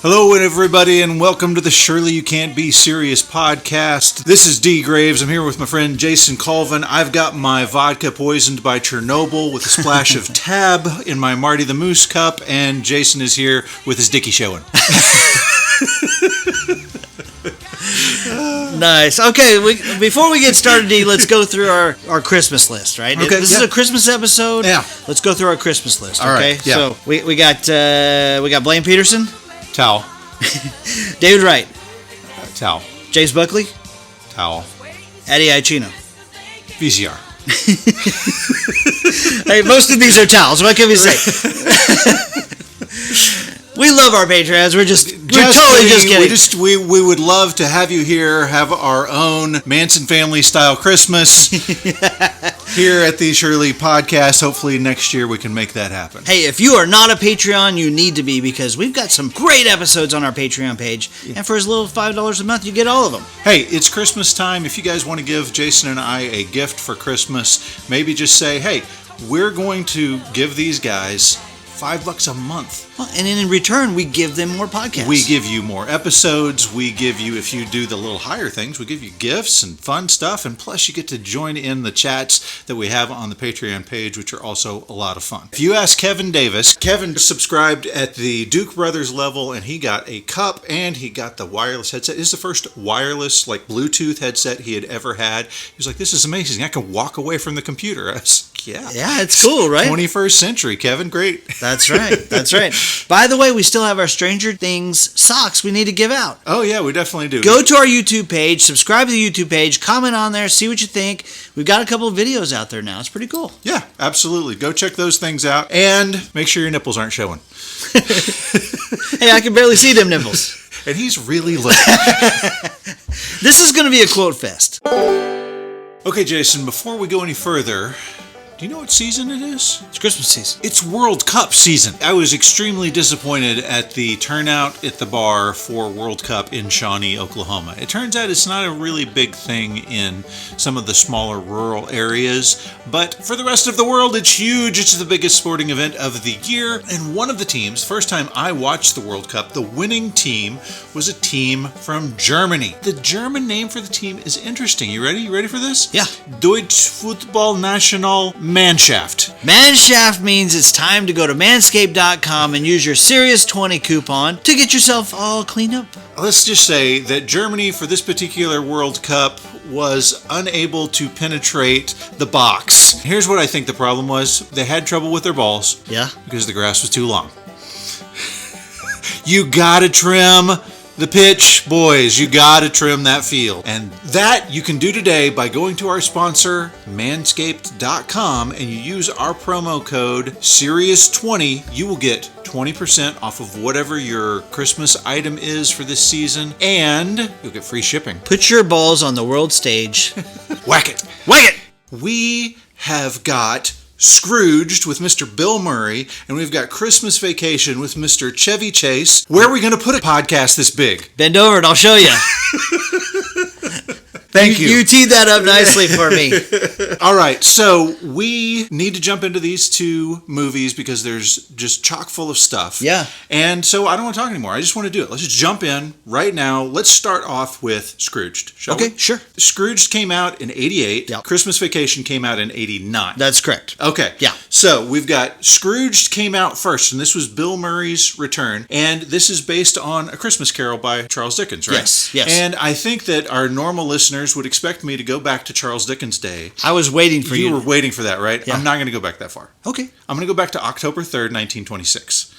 Hello, everybody, and welcome to the Surely You Can't Be Serious podcast. This is D. Graves. I'm here with my friend Jason Colvin. I've got my vodka poisoned by Chernobyl with a splash of Tab in my Marty the Moose cup, and Jason is here with his Dickie showing. Nice. Okay, before we get started, D, let's go through our Christmas list, right? Okay, this is a Christmas episode. Yeah. Let's go through our Christmas list, okay? All right, yeah. So we got Blaine Peterson, Towel. David Wright, Towel. Jace Buckley, Towel. Eddie Iacino. VCR. Hey, most of these are towels. What can we say? We love our patrons. We're totally just kidding. We would love to have you here, have our own Manson family style Christmas here at the Shirley podcast. Hopefully next year we can make that happen. Hey, if you are not a Patreon, you need to be, because we've got some great episodes on our Patreon page. Yeah. And for as little as $5 a month, you get all of them. Hey, it's Christmas time. If you guys want to give Jason and I a gift for Christmas, maybe just say, hey, we're going to give these guys $5 a month. Well, and in return, we give them more podcasts. We give you more episodes. We give you, if you do the little higher things, we give you gifts and fun stuff. And plus, you get to join in the chats that we have on the Patreon page, which are also a lot of fun. If you ask Kevin Davis, Kevin subscribed at the Duke Brothers level, and he got a cup and he got the wireless headset. This is the first wireless, like Bluetooth headset he had ever had. He was like, this is amazing. I can walk away from the computer. I was like, yeah. Yeah, it's cool, right? 21st century, Kevin. Great. That's right. That's right. By the way, we still have our Stranger Things socks we need to give out. Oh, yeah, we definitely do. Go to our YouTube page, subscribe to the YouTube page, comment on there, see what you think. We've got a couple of videos out there now. It's pretty cool. Yeah, absolutely. Go check those things out and make sure your nipples aren't showing. Hey, I can barely see them nipples. And he's really little. This is going to be a quote fest. Okay, Jason, before we go any further, do you know what season it is? It's Christmas season. It's World Cup season. I was extremely disappointed at the turnout at the bar for World Cup in Shawnee, Oklahoma. It turns out it's not a really big thing in some of the smaller rural areas, but for the rest of the world, it's huge. It's the biggest sporting event of the year. And one of the teams, first time I watched the World Cup, the winning team was a team from Germany. The German name for the team is interesting. You ready? You ready for this? Yeah. Deutsche Fußballnational Mannschaft. Mannschaft means it's time to go to manscaped.com and use your Serious20 coupon to get yourself all cleaned up. Let's just say that Germany, for this particular World Cup, was unable to penetrate the box. Here's what I think the problem was. They had trouble with their balls. Yeah. Because the grass was too long. You gotta trim the pitch, boys. You gotta trim that field. And that you can do today by going to our sponsor, manscaped.com, and you use our promo code SERIOUS20. You will get 20% off of whatever your Christmas item is for this season, and you'll get free shipping. Put your balls on the world stage. Whack it. Whack it! We have got Scrooged with Mr. Bill Murray, and we've got Christmas Vacation with Mr. Chevy Chase. Where are we going to put a podcast this big? Bend over and I'll show you. Thank you. You teed that up nicely for me. All right, so we need to jump into these two movies because there's just chock full of stuff. Yeah. And so I don't want to talk anymore. I just want to do it. Let's just jump in right now. Let's start off with Scrooged, shall we? Okay, sure. Scrooged came out in 88. Yep. Christmas Vacation came out in 89. That's correct. Okay. Yeah. So we've got Scrooged came out first, and this was Bill Murray's return. And this is based on A Christmas Carol by Charles Dickens, right? Yes. And I think that our normal listeners would expect me to go back to Charles Dickens' day. I was waiting for you. You were waiting for that, right? Yeah. I'm not going to go back that far. Okay. I'm going to go back to October 3rd, 1926.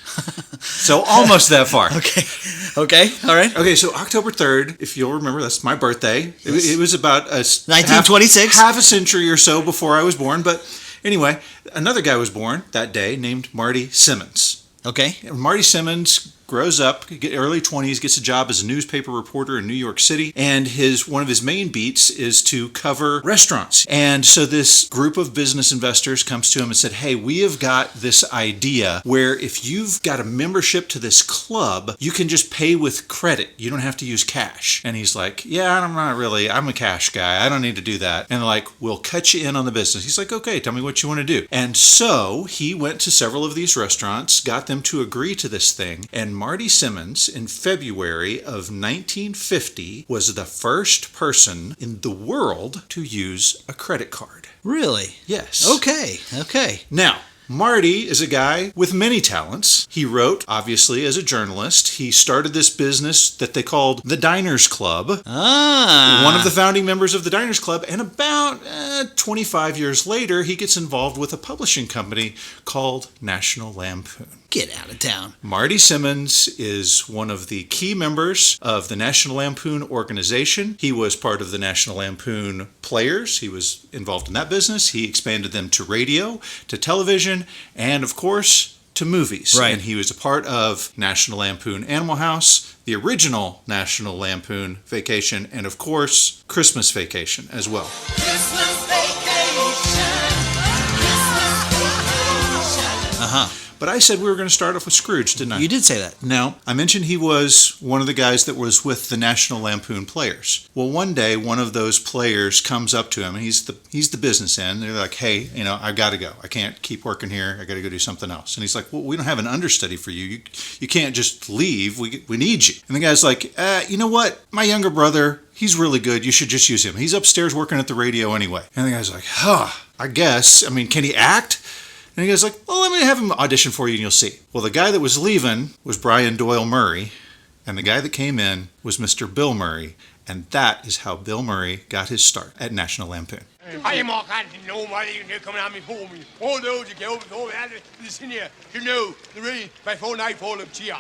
So almost that far. Okay. All right. Okay, so October 3rd, if you'll remember, that's my birthday. Yes. It was about 1926. Half a century or so before I was born. But anyway, another guy was born that day named Marty Simmons. Okay. Marty Simmons grows up, early 20s, gets a job as a newspaper reporter in New York City, and one of his main beats is to cover restaurants. And so this group of business investors comes to him and said, hey, we have got this idea where if you've got a membership to this club, you can just pay with credit. You don't have to use cash. And he's like, yeah, I'm a cash guy. I don't need to do that. And they're like, we'll cut you in on the business. He's like, okay, tell me what you want to do. And so he went to several of these restaurants, got them to agree to this thing, and Marty Simmons, in February of 1950, was the first person in the world to use a credit card. Really? Yes. Okay. Now, Marty is a guy with many talents. He wrote, obviously, as a journalist. He started this business that they called the Diners Club. One of the founding members of the Diners Club. And about 25 years later, he gets involved with a publishing company called National Lampoon. Get out of town. Marty Simmons is one of the key members of the National Lampoon organization. He was part of the National Lampoon Players. He was involved in that business. He expanded them to radio, to television, and of course, to movies. Right. And he was a part of National Lampoon Animal House, the original National Lampoon Vacation, and of course, Christmas Vacation as well. Christmas vacation. Uh-huh. But I said we were going to start off with Scrooge, didn't I? You did say that. Now, I mentioned he was one of the guys that was with the National Lampoon Players. Well, one day, one of those players comes up to him, and he's the business end. They're like, hey, I've got to go. I can't keep working here. I got to go do something else. And he's like, well, we don't have an understudy for you. You can't just leave. We need you. And the guy's like, you know what? My younger brother, he's really good. You should just use him. He's upstairs working at the radio anyway. And the guy's like, I guess. I mean, can he act? And he goes like, well, let me have him audition for you and you'll see. Well, the guy that was leaving was Brian Doyle Murray, and the guy that came in was Mr. Bill Murray, and that is how Bill Murray got his start at National Lampoon. Hej Mark Hansen, nobody can come out before me. All those who go before me, listen here, you know, the rain before nightfall of cheer.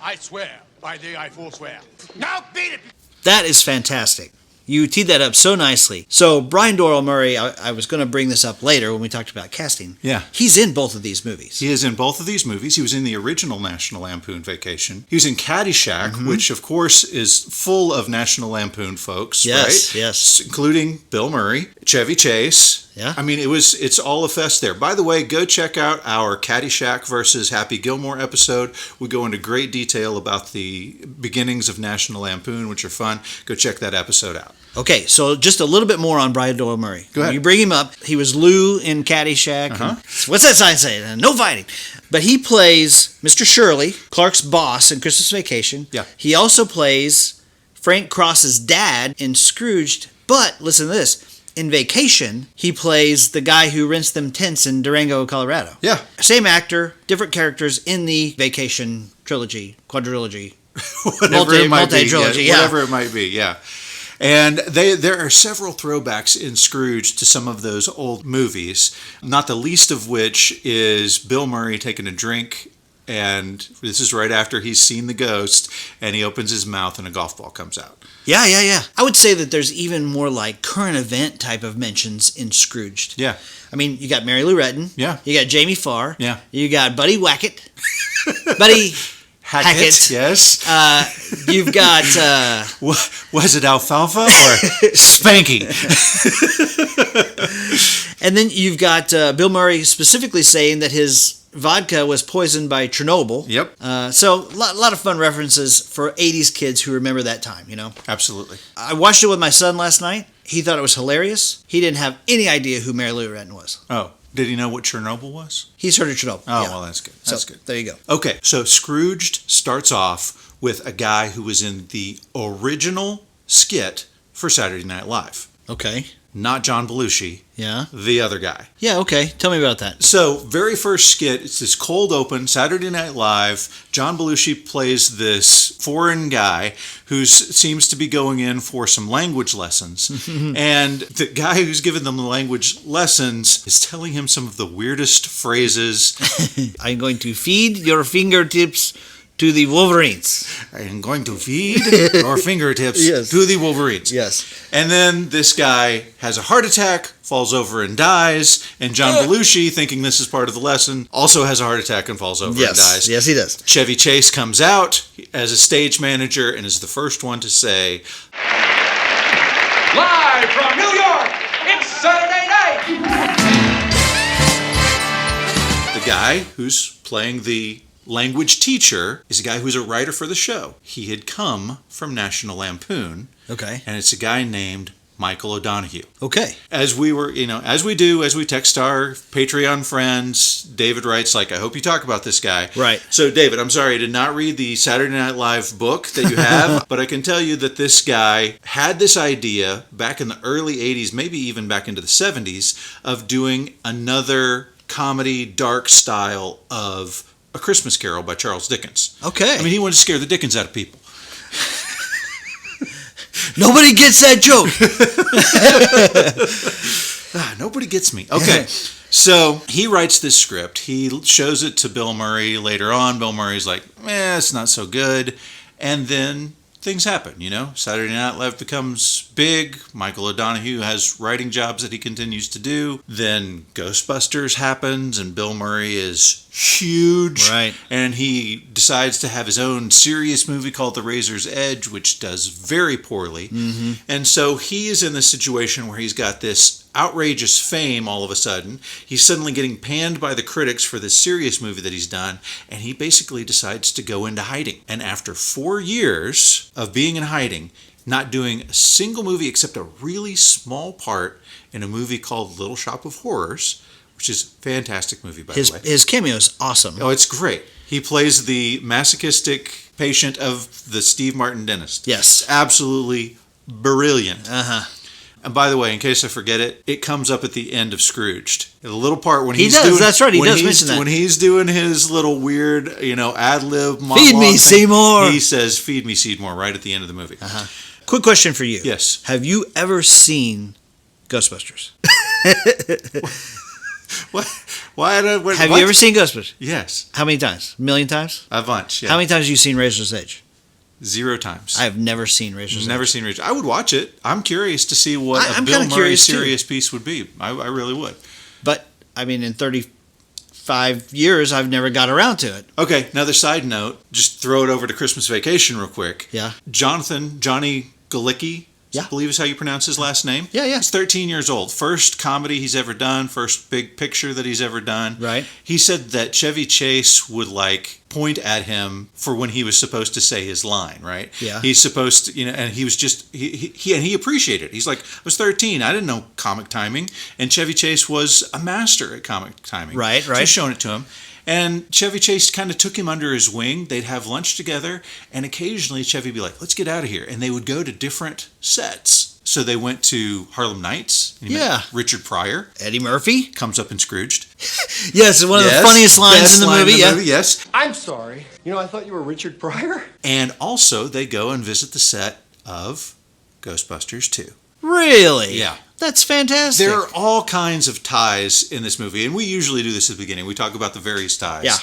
I swear, by day I forswear. Now beat it! That is fantastic. You teed that up so nicely. So Brian Doyle Murray, I was going to bring this up later when we talked about casting. Yeah. He's in both of these movies. He is in both of these movies. He was in the original National Lampoon Vacation. He was in Caddyshack, which of course is full of National Lampoon folks, Yes, right? yes. Including Bill Murray, Chevy Chase. Yeah. I mean, it's all a fest there. By the way, go check out our Caddyshack versus Happy Gilmore episode. We go into great detail about the beginnings of National Lampoon, which are fun. Go check that episode out. Okay, so just a little bit more on Brian Doyle Murray. Go ahead. You bring him up. He was Lou in Caddyshack. What's that sign say? No fighting. But he plays Mr. Shirley, Clark's boss in Christmas Vacation. Yeah. He also plays Frank Cross's dad in Scrooged. But listen to this. In Vacation, he plays the guy who rents them tents in Durango, Colorado. Yeah. Same actor, different characters in the Vacation trilogy, quadrilogy. Whatever it might be. Multi-trilogy, yeah. Whatever it might be, yeah. And there are several throwbacks in Scrooge to some of those old movies, not the least of which is Bill Murray taking a drink, and this is right after he's seen the ghost, and he opens his mouth and a golf ball comes out. Yeah. I would say that there's even more like current event type of mentions in Scrooged. Yeah. I mean, you got Mary Lou Retton. Yeah. You got Jamie Farr. Yeah. You got Buddy Wackett. Buddy Hackett. Yes. You've got... Was it alfalfa or Spanky? And then you've got Bill Murray specifically saying that his vodka was poisoned by Chernobyl. Yep. So a lot of fun references for 80s kids who remember that time, you know? Absolutely. I watched it with my son last night. He thought it was hilarious. He didn't have any idea who Mary Lou Retton was. Oh, did he know what Chernobyl was? He's heard of Chernobyl. Oh, yeah. well, that's good. So, That's good. there you go. Okay, so Scrooged starts off with a guy who was in the original skit for Saturday Night Live. Okay. Not John Belushi, Yeah. the other guy. Yeah, okay. Tell me about that. So, very first skit, it's this cold open, Saturday Night Live. John Belushi plays this foreign guy who seems to be going in for some language lessons. And the guy who's giving them the language lessons is telling him some of the weirdest phrases. I'm going to feed your fingertips to the Wolverines. I'm going to feed your fingertips Yes. to the Wolverines. Yes. And then this guy has a heart attack, falls over and dies. And John Belushi, thinking this is part of the lesson, also has a heart attack and falls over and dies. Yes, he does. Chevy Chase comes out as a stage manager and is the first one to say, Live from New York, it's Saturday night! the guy who's playing the language teacher is a guy who's a writer for the show. He had come from National Lampoon, Okay. and it's a guy named Michael O'Donoghue. Okay. As we text our Patreon friends, David writes, like, I hope you talk about this guy. Right. So, David, I'm sorry, I did not read the Saturday Night Live book that you have, but I can tell you that this guy had this idea back in the early 80s, maybe even back into the 70s, of doing another comedy, dark style of A Christmas Carol by Charles Dickens. Okay. I mean, he wanted to scare the Dickens out of people. Nobody gets that joke. Nobody gets me. Okay. So he writes this script. He shows it to Bill Murray later on. Bill Murray's like, it's not so good. And then things happen, Saturday Night Live becomes big. Michael O'Donoghue has writing jobs that he continues to do. Then Ghostbusters happens, and Bill Murray is huge. Right. And he decides to have his own serious movie called The Razor's Edge, which does very poorly. Mm-hmm. And so he is in this situation where he's got this outrageous fame all of a sudden. He's suddenly getting panned by the critics for this serious movie that he's done, and he basically decides to go into hiding. And after 4 years of being in hiding, not doing a single movie except a really small part in a movie called Little Shop of Horrors, which is a fantastic movie, by the way. His cameo is awesome. Oh, it's great. He plays the masochistic patient of the Steve Martin dentist. Yes. It's absolutely brilliant. Uh-huh. And by the way, in case I forget it, it comes up at the end of Scrooged. The little part when He he's does, doing, that's right, he when does he's- mention that. When he's doing his little weird, ad-lib monologue Feed me, thing, Seymour. He says, "Feed me, Seymour," right at the end of the movie. Uh-huh. Quick question for you. Yes. Have you ever seen Ghostbusters? What? Why? Have what? you ever seen Ghostbusters? Yes, How many times? A million times? a bunch. Yeah. How many times have you seen Razor's Edge? 0 times. I have never seen Razor's Never Edge. seen Rachel. I would watch it. I'm curious to see what I'm a Bill kinda Murray curious, too. serious piece would be. I really would. But, I mean, in 35 years, I've never got around to it. Okay, another side note. Just throw it over to Christmas Vacation real quick. Yeah. Johnny Galicki, Yeah. I believe is how you pronounce his last name. Yeah, yeah. He's 13 years old. First comedy he's ever done. First big picture that he's ever done. Right. He said that Chevy Chase would point at him for when he was supposed to say his line, right? Yeah. He's supposed to, and he was just, he appreciated it. He's like, I was 13. I didn't know comic timing. And Chevy Chase was a master at comic timing. Right. So he's showing it to him. And Chevy Chase kind of took him under his wing. They'd have lunch together. And occasionally Chevy would be like, let's get out of here. And they would go to different sets. So they went to Harlem Nights. And he met Yeah. Richard Pryor. Eddie Murphy? Comes up in Scrooged. Yes, one of the Yes, funniest lines best in the line movie. Yeah. Yes. I'm sorry. I thought you were Richard Pryor. And also they go and visit the set of Ghostbusters 2. Really? Yeah. That's fantastic. There are all kinds of ties in this movie, and we usually do this at the beginning. We talk about the various ties. Yeah.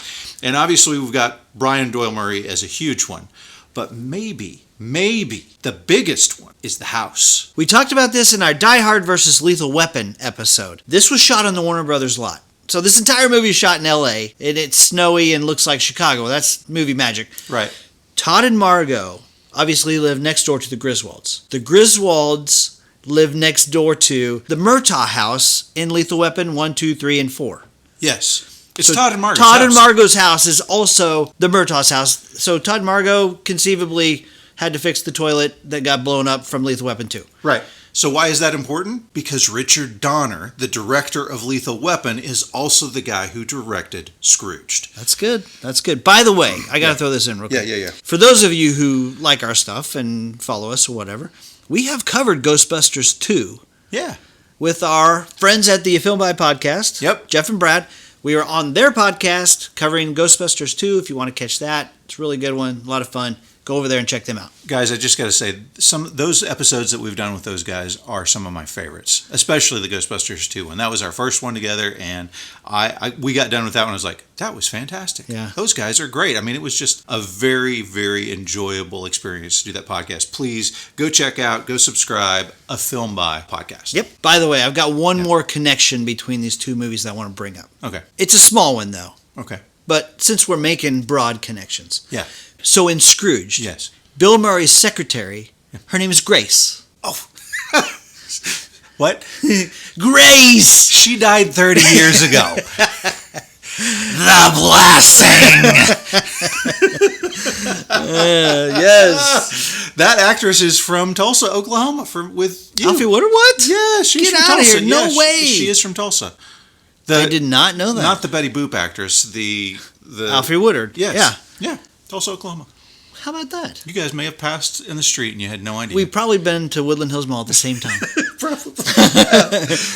And obviously we've got Brian Doyle Murray as a huge one. But maybe the biggest one is the house. We talked about this in our Die Hard versus Lethal Weapon episode. This was shot on the Warner Brothers lot. So this entire movie is shot in L.A., and it's snowy and looks like Chicago. That's movie magic. Right. Todd and Margot obviously live next door to the Griswolds. The Griswolds live next door to the Murtaugh house in Lethal Weapon 1, 2, 3, and 4. Yes. It's So Todd and Margot's Todd house. and Margot's house is also the Murtaugh's house. So Todd and Margot conceivably had to fix the toilet that got blown up from Lethal Weapon 2. Right. So why is that important? Because Richard Donner, the director of Lethal Weapon, is also the guy who directed Scrooged. That's good. That's good. By the way, I got to throw this in real quick. Yeah. For those of you who like our stuff and follow us or whatever, we have covered Ghostbusters 2 Yeah. with our friends at the Film By Podcast. Yep. Jeff and Brad. We are on their podcast covering Ghostbusters 2. If you want to catch that, it's a really good one. A lot of fun. Go over there and check them out. Guys, I just got to say, those episodes that we've done with those guys are some of my favorites, especially the Ghostbusters 2 one. That was our first one together, and we got done with that one. I was like, that was fantastic. Yeah. Those guys are great. I mean, it was just a very, very enjoyable experience to do that podcast. Please go check out, go subscribe, A Film By Podcast. Yep. By the way, I've got one more connection between these two movies that I want to bring up. Okay. It's a small one, though. Okay. But since we're making broad connections. Yeah. So in Scrooged, Yes. Bill Murray's secretary, her name is Grace. Oh. What? Grace! She died 30 years ago. The blessing! Yes. That actress is from Tulsa, Oklahoma, with you. Alfre Woodard, what? Yeah, she's Get from out of Tulsa. here. No Yeah, way. She is from Tulsa. I did not know that. Not the Betty Boop actress. The Alfre Woodard. Yes. Yeah. Tulsa, Oklahoma. How about that? You guys may have passed in the street and you had no idea. We've probably been to Woodland Hills Mall at the same time.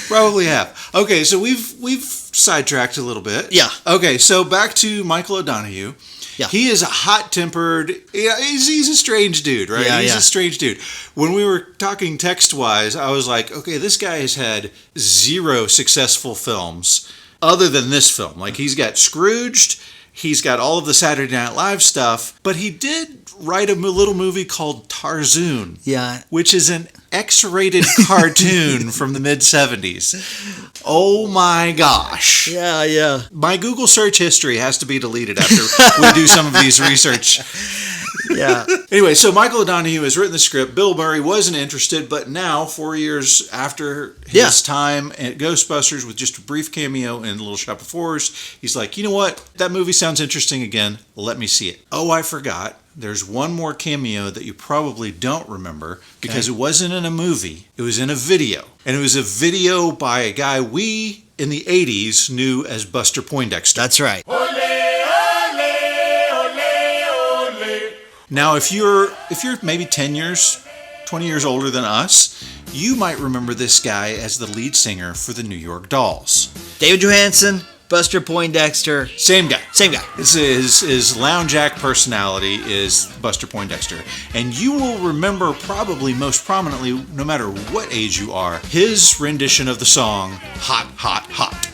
Probably have. Okay, so we've sidetracked a little bit. Yeah. Okay, so back to Michael O'Donoghue. Yeah. He is a hot-tempered. Yeah, he's a strange dude, right? Yeah, He's yeah. a strange dude. When we were talking text-wise, I was like, okay, this guy has had 0 successful films other than this film. Like, he's got Scrooged. He's got all of the Saturday Night Live stuff, but he did write a little movie called Tarzoon, Yeah. which is an X-rated cartoon from the mid-'70s. Oh my gosh. Yeah, yeah. My Google search history has to be deleted after we do some of these research. Yeah. Anyway, so Michael O'Donoghue has written the script. Bill Murray wasn't interested, but now, 4 years after his time at Ghostbusters with just a brief cameo in Little Shop of Horrors, he's like, you know what? That movie sounds interesting again. Let me see it. Oh, I forgot. There's one more cameo that you probably don't remember because it wasn't in a movie. It was in a video. And it was a video by a guy we, in the 80s, knew as Buster Poindexter. That's right. Now, if you're maybe 10 years, 20 years older than us, you might remember this guy as the lead singer for the New York Dolls. David Johansen, Buster Poindexter. Same guy. Same guy. His lounge act personality is Buster Poindexter. And you will remember probably most prominently, no matter what age you are, his rendition of the song Hot, Hot, Hot.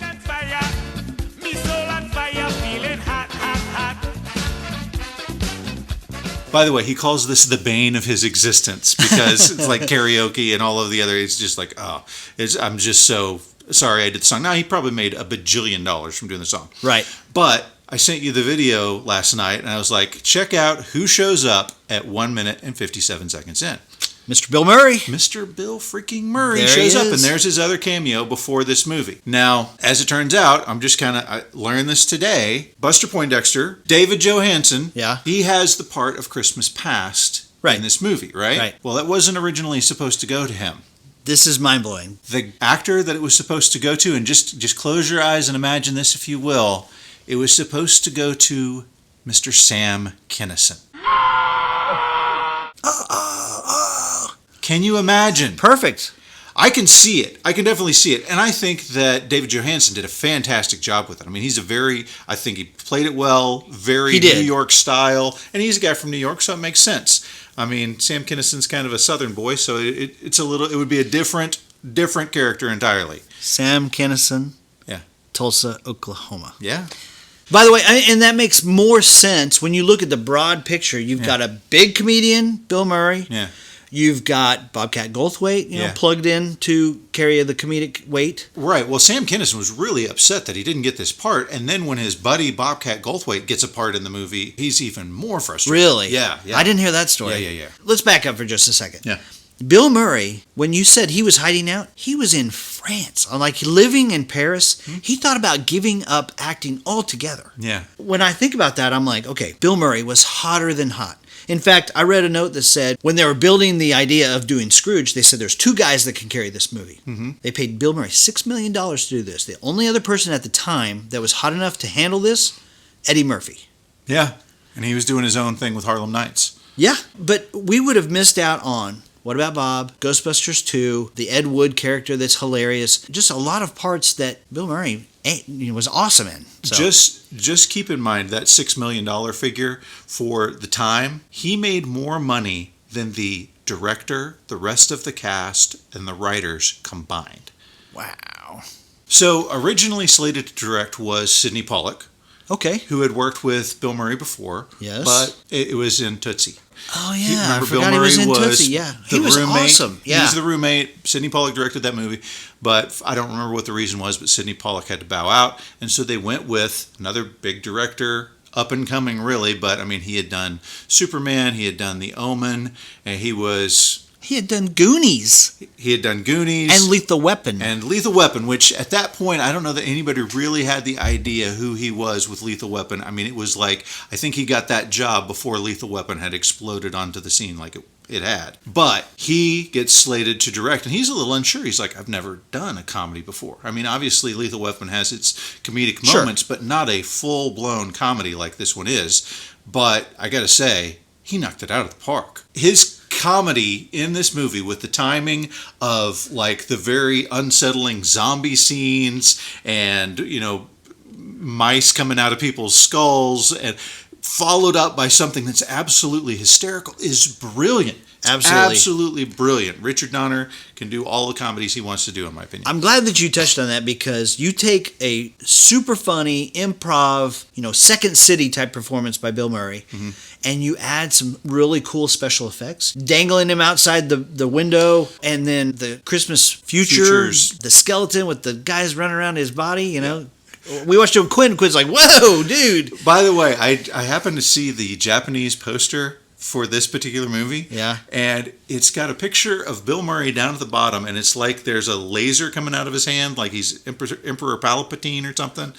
By the way, he calls this the bane of his existence because it's like karaoke and all of the other. It's just like, I'm just so sorry I did the song. Now, he probably made $1 bajillion from doing the song. Right. But I sent you the video last night and I was like, check out who shows up at 1 minute and 57 seconds in. Mr. Bill Murray. Mr. Bill freaking Murray There shows he up, and is. there's his other cameo before this movie. Now, as it turns out, I learned this today. Buster Poindexter, David Johansen, Yeah. he has the part of Christmas Past Right. in this movie, right? Right. Well, that wasn't originally supposed to go to him. This is mind-blowing. The actor that it was supposed to go to, and just close your eyes and imagine this if you will, it was supposed to go to Mr. Sam Kinison. Can you imagine? Perfect. I can see it. I can definitely see it. And I think that David Johansen did a fantastic job with it. I mean, I think he played it well, very He did. New York style. And he's a guy from New York, so it makes sense. I mean, Sam Kinison's kind of a Southern boy, so it would be a different character entirely. Sam Kinison. Yeah. Tulsa, Oklahoma. Yeah. By the way, and that makes more sense when you look at the broad picture. You've got a big comedian, Bill Murray. Yeah. You've got Bobcat Goldthwait, plugged in to carry the comedic weight. Right. Well, Sam Kinison was really upset that he didn't get this part. And then when his buddy Bobcat Goldthwait gets a part in the movie, he's even more frustrated. Really? Yeah. I didn't hear that story. Yeah. Let's back up for just a second. Yeah. Bill Murray, when you said he was hiding out, he was in France. Like living in Paris, he thought about giving up acting altogether. Yeah. When I think about that, I'm like, okay, Bill Murray was hotter than hot. In fact, I read a note that said when they were building the idea of doing Scrooge, they said there's 2 guys that can carry this movie. Mm-hmm. They paid Bill Murray $6 million to do this. The only other person at the time that was hot enough to handle this, Eddie Murphy. Yeah. And he was doing his own thing with Harlem Nights. Yeah, but we would have missed out on What About Bob, Ghostbusters 2, the Ed Wood character that's hilarious. Just a lot of parts that Bill Murray was awesome in. So. Just keep in mind that $6 million figure for the time. He made more money than the director, the rest of the cast, and the writers combined. Wow. So originally slated to direct was Sidney Pollack, Okay. who had worked with Bill Murray before. Yes. But it was in Tootsie. Oh, yeah. Remember I forgot Bill he was Murray in was Tootsie. Yeah. the He was roommate. awesome. Yeah. He was the roommate. Sidney Pollack directed that movie, but I don't remember what the reason was, but Sidney Pollack had to bow out, and so they went with another big director, up and coming really, but I mean, he had done Superman, he had done The Omen, and he was He had done Goonies. He had done Goonies. And Lethal Weapon. And Lethal Weapon, which at that point, I don't know that anybody really had the idea who he was with Lethal Weapon. I mean, it was like, I think he got that job before Lethal Weapon had exploded onto the scene like it had. But he gets slated to direct, and he's a little unsure. He's like, I've never done a comedy before. I mean, obviously, Lethal Weapon has its comedic moments, but not a full-blown comedy like this one is. But I gotta say, he knocked it out of the park. His comedy in this movie, with the timing of like the very unsettling zombie scenes and, you know, mice coming out of people's skulls, and followed up by something that's absolutely hysterical, is brilliant. It's absolutely brilliant. Richard Donner can do all the comedies he wants to do, in my opinion. I'm glad that you touched on that, because you take a super funny improv, you know, Second City type performance by Bill Murray, and you add some really cool special effects, dangling him outside the window, and then the Christmas Futures, the skeleton with the guys running around his body, you know. We watched it with Quinn. Quinn's like, whoa, dude. By the way, I happened to see the Japanese poster for this particular movie. Yeah. And it's got a picture of Bill Murray down at the bottom, and it's like there's a laser coming out of his hand, like he's Emperor Palpatine or something.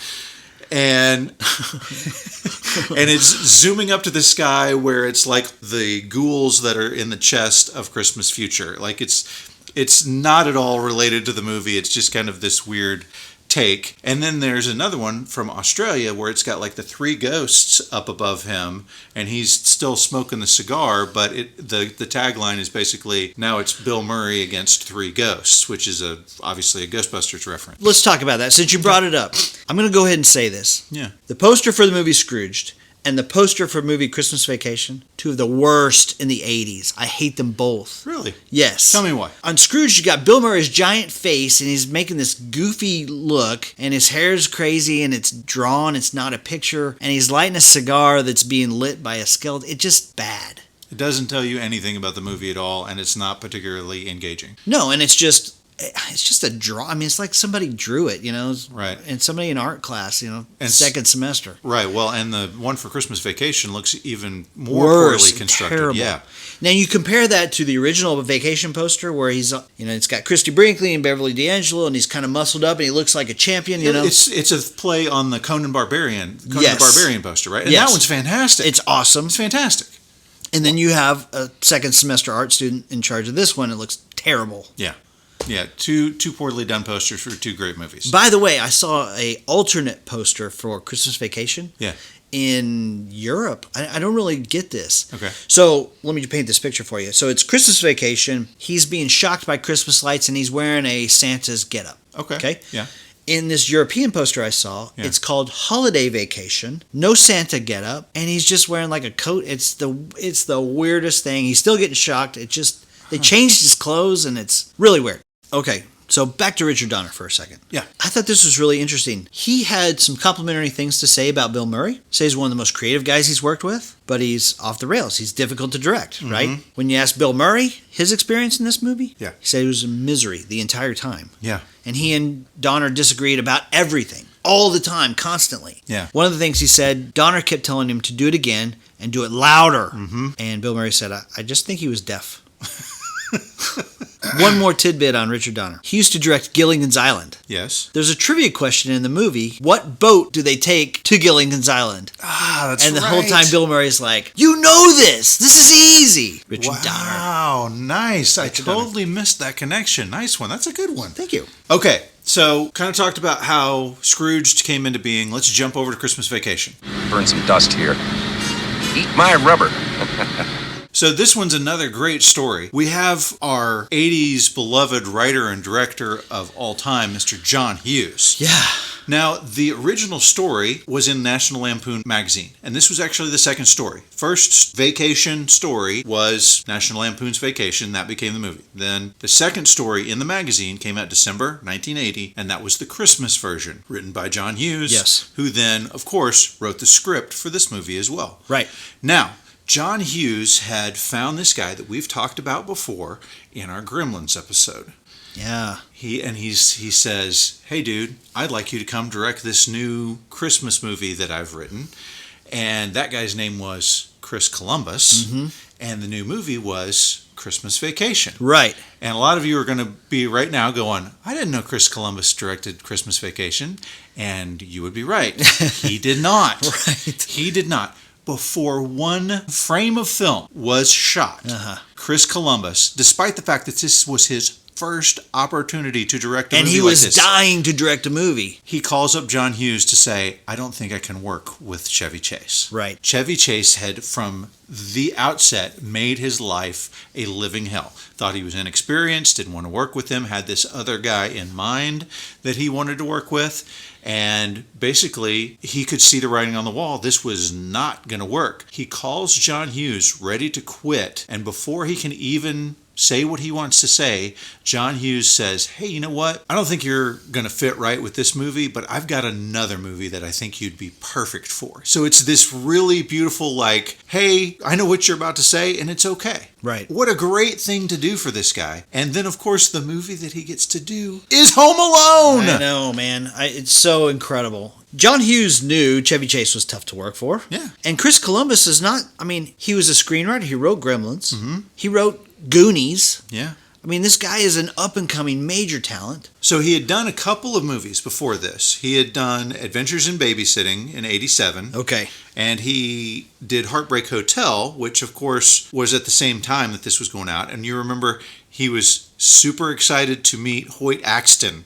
And and it's zooming up to the sky where it's like the ghouls that are in the chest of Christmas Future. Like it's not at all related to the movie. It's just kind of this weird take. And then there's another one from Australia where it's got like the three ghosts up above him, and he's still smoking the cigar, but the tagline is basically, now it's Bill Murray against three ghosts, which is obviously a Ghostbusters reference. Let's talk about that. Since you brought it up, I'm going to go ahead and say this. Yeah. The poster for the movie Scrooged and the poster for movie Christmas Vacation, two of the worst in the 80s. I hate them both. Really? Yes. Tell me why. On Scrooge, you got Bill Murray's giant face, and he's making this goofy look, and his hair's crazy, and it's drawn, it's not a picture, and he's lighting a cigar that's being lit by a skeleton. It's just bad. It doesn't tell you anything about the movie at all, and it's not particularly engaging. No, and it's just a draw. I mean, it's like somebody drew it, you know? Right. And somebody in art class, you know, And second semester. Right. Well, and the one for Christmas Vacation looks even more Worse, poorly constructed. terrible. Yeah. Now you compare that to the original Vacation poster where he's, you know, it's got Christy Brinkley and Beverly D'Angelo, and he's kind of muscled up and he looks like a champion, you know? It's a play on the Conan the Barbarian poster, right? And Yes. that one's fantastic. It's awesome. It's fantastic. And then you have a second semester art student in charge of this one. It looks terrible. Yeah. Yeah, two poorly done posters for two great movies. By the way, I saw a alternate poster for Christmas Vacation. Yeah. In Europe. I don't really get this. Okay. So let me paint this picture for you. So it's Christmas Vacation. He's being shocked by Christmas lights, and he's wearing a Santa's getup. Okay. Yeah. In this European poster I saw, it's called Holiday Vacation. No Santa getup, and he's just wearing like a coat. It's the weirdest thing. He's still getting shocked. They changed his clothes, and it's really weird. Okay, so back to Richard Donner for a second. Yeah. I thought this was really interesting. He had some complimentary things to say about Bill Murray. Say he's one of the most creative guys he's worked with, but he's off the rails. He's difficult to direct, right? When you ask Bill Murray his experience in this movie, he said it was a misery the entire time. Yeah. And he and Donner disagreed about everything, all the time, constantly. Yeah. One of the things he said, Donner kept telling him to do it again and do it louder. And Bill Murray said, I just think he was deaf. One more tidbit on Richard Donner. He used to direct Gilligan's Island. Yes. There's a trivia question in the movie. What boat do they take to Gilligan's Island? Ah, that's right. And the whole time Bill Murray's like, you know this. This is easy. Richard Donner. Wow, nice. I Richard totally missed that connection. Nice one. That's a good one. Thank you. Okay, so kind of talked about how Scrooged came into being. Let's jump over to Christmas Vacation. Burn some dust here. Eat my rubber. So this one's another great story. We have our 80s beloved writer and director of all time, Mr. John Hughes. Yeah. Now, the original story was in National Lampoon magazine, and this was actually the second story. First vacation story was National Lampoon's Vacation. That became the movie. Then the second story in the magazine came out December 1980, and that was the Christmas version, written by John Hughes, Yes. who then, of course, wrote the script for this movie as well. Right. Now, John Hughes had found this guy that we've talked about before in our Gremlins episode. Yeah. He says, hey dude, I'd like you to come direct this new Christmas movie that I've written. And that guy's name was Chris Columbus. And the new movie was Christmas Vacation. Right. And a lot of you are going to be right now going, I didn't know Chris Columbus directed Christmas Vacation. And you would be right. He did not. Right. He did not. Before one frame of film was shot, Chris Columbus, despite the fact that this was his first opportunity to direct a And movie he like was this, dying to direct a movie. he calls up John Hughes to say, I don't think I can work with Chevy Chase. Right. Chevy Chase had, from the outset, made his life a living hell. Thought he was inexperienced, didn't want to work with him, had this other guy in mind that he wanted to work with. And basically, he could see the writing on the wall. This was not going to work. He calls John Hughes ready to quit. And before he can even say what he wants to say, John Hughes says, hey, you know what? I don't think you're going to fit right with this movie, but I've got another movie that I think you'd be perfect for. So it's this really beautiful, like, hey, I know what you're about to say, and it's okay. Right. What a great thing to do for this guy. And then, of course, the movie that he gets to do is Home Alone. I know, man. It's so incredible. John Hughes knew Chevy Chase was tough to work for. Yeah. And Chris Columbus is not, I mean, he was a screenwriter. He wrote Gremlins. Mm-hmm. He wrote Goonies. Yeah. I mean, this guy is an up-and-coming major talent. So he had done a couple of movies before this. He had done Adventures in Babysitting in 87. Okay. And he did Heartbreak Hotel, which, of course, was at the same time that this was going out. And you remember he was super excited to meet Hoyt Axton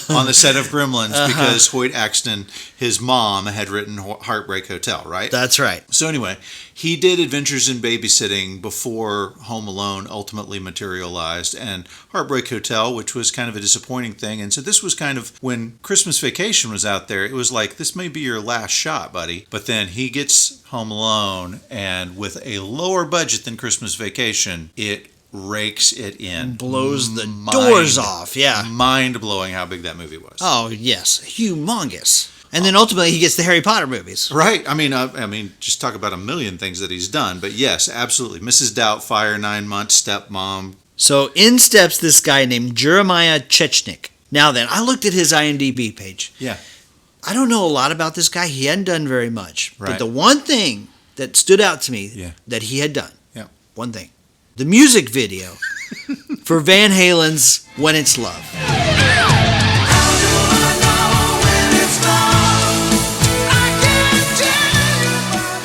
on the set of Gremlins because Hoyt Axton, his mom, had written Heartbreak Hotel, right? That's right. So anyway, he did Adventures in Babysitting before Home Alone ultimately materialized, and Heartbreak Hotel, which was kind of a disappointing thing. And so this was kind of, when Christmas Vacation was out there, it was like, this may be your last shot, buddy. But then he gets Home Alone, and with a lower budget than Christmas Vacation, it rakes it in. Blows the doors off, yeah. Mind-blowing how big that movie was. Oh, yes. Humongous. And then ultimately he gets the Harry Potter movies. Right. I mean, just talk about a million things that he's done. But yes, absolutely. Mrs. Doubtfire, 9 Months, Stepmom. So in steps this guy named Jeremiah Chechnik. Now then, I looked at his IMDb page. Yeah. I don't know a lot about this guy. He hadn't done very much. Right. But the one thing that stood out to me that he had done, one thing, the music video for Van Halen's When It's Love.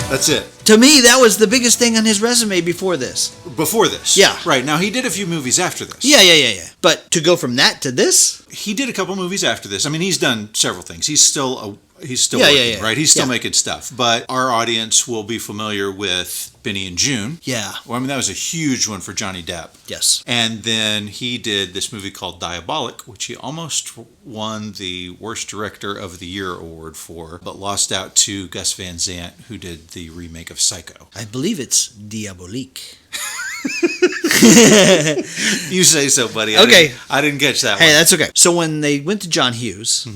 That's it. To me, that was the biggest thing on his resume before this. Before this. Yeah. Right. Now, he did a few movies after this. Yeah. But to go from that to this? He did a couple movies after this. I mean, he's done several things. He's still working, right? He's still making stuff. But our audience will be familiar with Benny and June. Yeah. Well, I mean, that was a huge one for Johnny Depp. Yes. And then he did this movie called Diabolic, which he almost won the Worst Director of the Year award for, but lost out to Gus Van Sant, who did the remake of Psycho. I believe it's Diabolique. You say so, buddy. Okay. I didn't catch that one. Hey, that's okay. So when they went to John Hughes,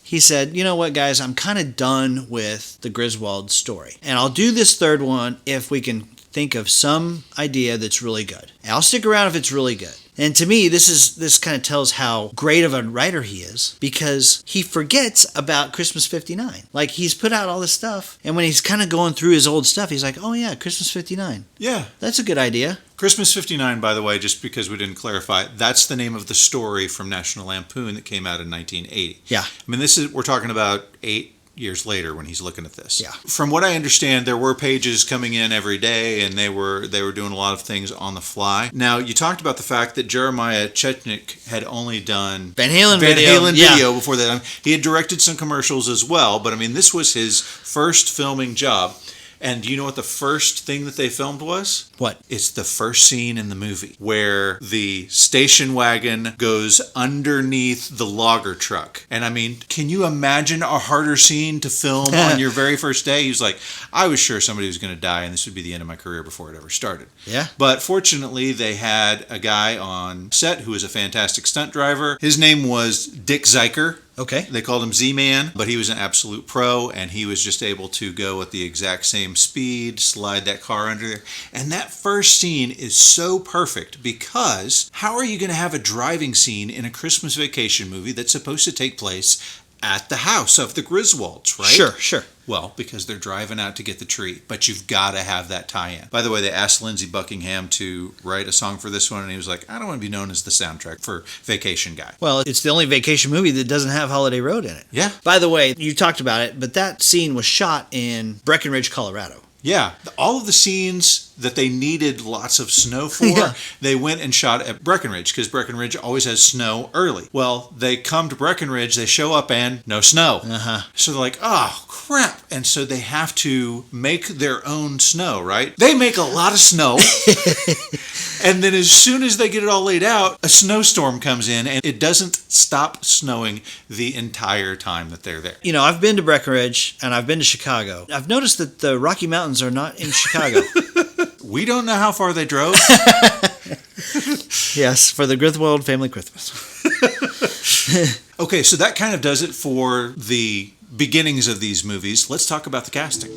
he said, you know what, guys, I'm kind of done with the Griswold story. And I'll do this third one if we can think of some idea that's really good. And I'll stick around if it's really good. And to me, this kind of tells how great of a writer he is, because he forgets about Christmas 59. Like, he's put out all this stuff, and when he's kind of going through his old stuff, he's like, oh yeah, Christmas 59. Yeah. That's a good idea. Christmas 59, by the way, just because we didn't clarify, that's the name of the story from National Lampoon that came out in 1980. Yeah. I mean, we're talking about 8 years later when he's looking at this. Yeah. From what I understand, there were pages coming in every day, and they were doing a lot of things on the fly. Now, you talked about the fact that Jeremiah Chechnik had only done Van Halen video before that. I mean, he had directed some commercials as well, but I mean, this was his first filming job. And do you know what the first thing that they filmed was? What? It's the first scene in the movie where the station wagon goes underneath the logger truck. And I mean, can you imagine a harder scene to film on your very first day? He was like, I was sure somebody was going to die and this would be the end of my career before it ever started. Yeah. But fortunately, they had a guy on set who was a fantastic stunt driver. His name was Dick Zeiker. Okay. They called him Z-Man, but he was an absolute pro, and he was just able to go at the exact same speed, slide that car under there. And that first scene is so perfect, because how are you going to have a driving scene in a Christmas Vacation movie that's supposed to take place at the house of the Griswolds, right? Sure. Well, because they're driving out to get the tree, but you've got to have that tie-in. By the way, they asked Lindsey Buckingham to write a song for this one, and he was like, I don't want to be known as the soundtrack for Vacation Guy. Well, it's the only vacation movie that doesn't have Holiday Road in it. Yeah. By the way, you talked about it, but that scene was shot in Breckenridge, Colorado. Yeah, all of the scenes that they needed lots of snow for, Yeah. they went and shot at Breckenridge because Breckenridge always has snow early. Well, they come to Breckenridge, they show up and no snow. So they're like, oh, crap. And so they have to make their own snow, right? They make a lot of snow. And then as soon as they get it all laid out, a snowstorm comes in and it doesn't stop snowing the entire time that they're there. You know, I've been to Breckenridge and I've been to Chicago. I've noticed that the Rocky Mountains are not in Chicago. We don't know how far they drove. Yes, for the Griswold family Christmas. Okay, so that kind of does it for the beginnings of these movies. Let's talk about the casting.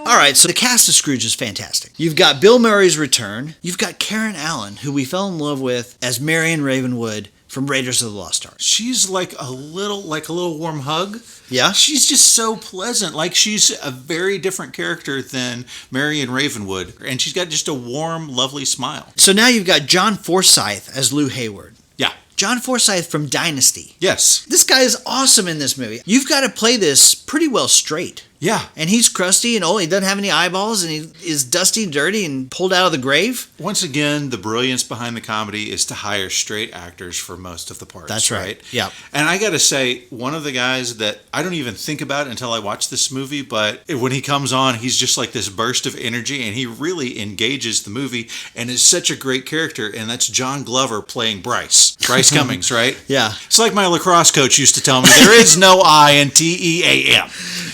All right, so the cast of Scrooge is fantastic. You've got Bill Murray's return. You've got Karen Allen, who we fell in love with as Marion Ravenwood from Raiders of the Lost Ark. She's like a little warm hug. Yeah? She's just so pleasant. Like she's a very different character than Marion Ravenwood. And she's got just a warm, lovely smile. So now you've got John Forsythe as Lou Hayward. Yeah. John Forsythe from Dynasty. Yes. This guy is awesome in this movie. You've got to play this pretty well straight. Yeah. And he's crusty and old. He doesn't have any eyeballs and he is dusty and dirty and pulled out of the grave. Once again, the brilliance behind the comedy is to hire straight actors for most of the parts. That's right. Yeah. And I got to say, one of the guys that I don't even think about until I watch this movie, but when he comes on, he's just like this burst of energy and he really engages the movie and is such a great character. And that's John Glover playing Bryce Cummings, right? Yeah. It's like my lacrosse coach used to tell me, there is no I in TEAM.